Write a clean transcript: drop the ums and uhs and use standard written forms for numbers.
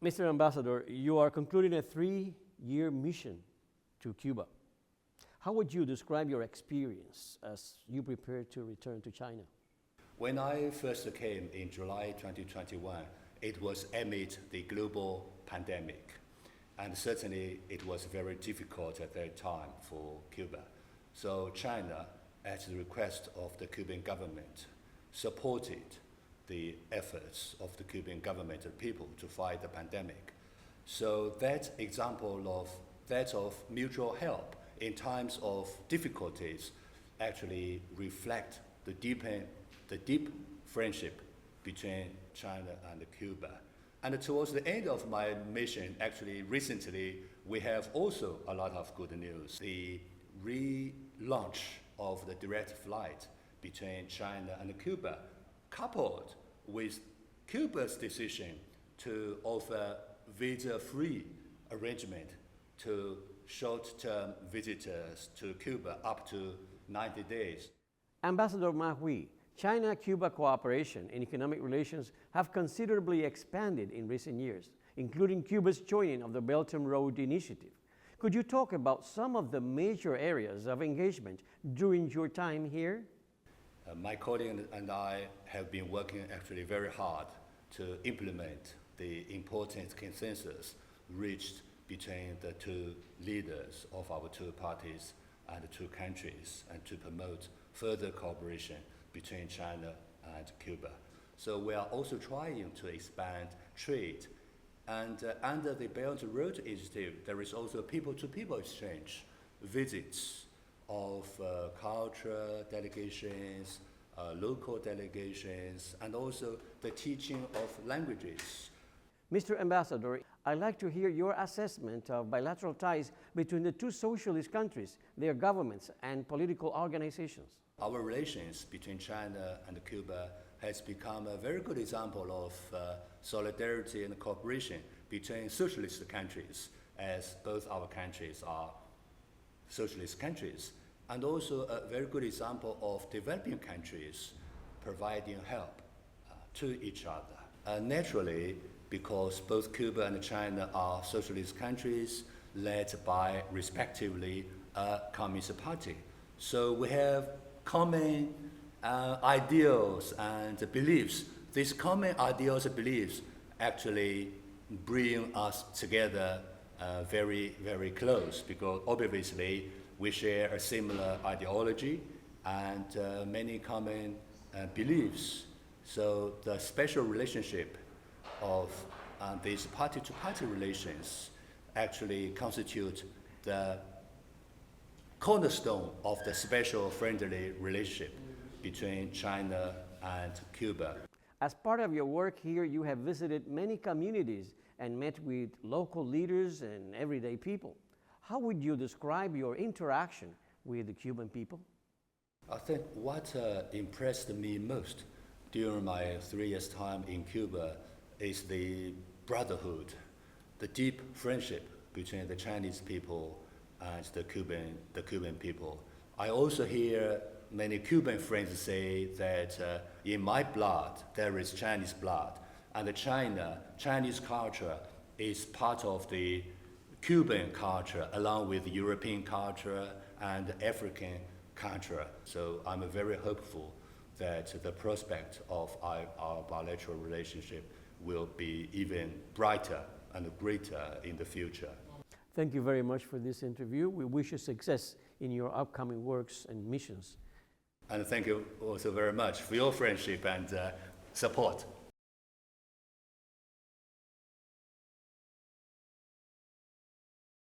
Mr. Ambassador, you are concluding a 3-year mission to Cuba. How would you describe your experience as you prepare to return to China? When I first came in July 2021, it was amid the global pandemic. And certainly it was very difficult at that time for Cuba. So China, at the request of the Cuban government, supported the efforts of the Cuban government and people to fight the pandemic. So that example of mutual help in times of difficulties actually reflect the deep friendship between China and Cuba. And towards the end of my mission, actually recently, we have also a lot of good news. The relaunch of the direct flight between China and Cuba, coupled with Cuba's decision to offer visa-free arrangement to short-term visitors to Cuba up to 90 days. Ambassador Ma Hui, China-Cuba cooperation in economic relations have considerably expanded in recent years, including Cuba's joining of the Belt and Road Initiative. Could you talk about some of the major areas of engagement during your time here? My colleague and I have been working actually very hard to implement the important consensus reached between the two leaders of our two parties and the two countries, and to promote further cooperation between China and Cuba. So we are also trying to expand trade. And under the Belt and Road Initiative, there is also people-to-people exchange, visits of cultural delegations, local delegations, and also the teaching of languages. Mr. Ambassador, I'd like to hear your assessment of bilateral ties between the two socialist countries, their governments, and political organizations. Our relations between China and Cuba has become a very good example of solidarity and cooperation between socialist countries, as both our countries are socialist countries, and also a very good example of developing countries providing help to each other. Naturally, because both Cuba and China are socialist countries led by, respectively, a communist party. So we have common ideals and beliefs. These common ideals and beliefs actually bring us together very, very close, because obviously we share a similar ideology and many common beliefs. So the special relationship of these party-to-party relations actually constitute the cornerstone of the special friendly relationship between China and Cuba. As part of your work here, you have visited many communities and met with local leaders and everyday people. How would you describe your interaction with the Cuban people? I think what impressed me most during my 3 years' time in Cuba is the brotherhood, the deep friendship between the Chinese people and the Cuban people. I also hear many Cuban friends say that in my blood there is Chinese blood, and the Chinese culture is part of the Cuban culture along with European culture and African culture. So I'm very hopeful that the prospect of our bilateral relationship will be even brighter and greater in the future. Thank you very much for this interview. We wish you success in your upcoming works and missions. And thank you also very much for your friendship and support.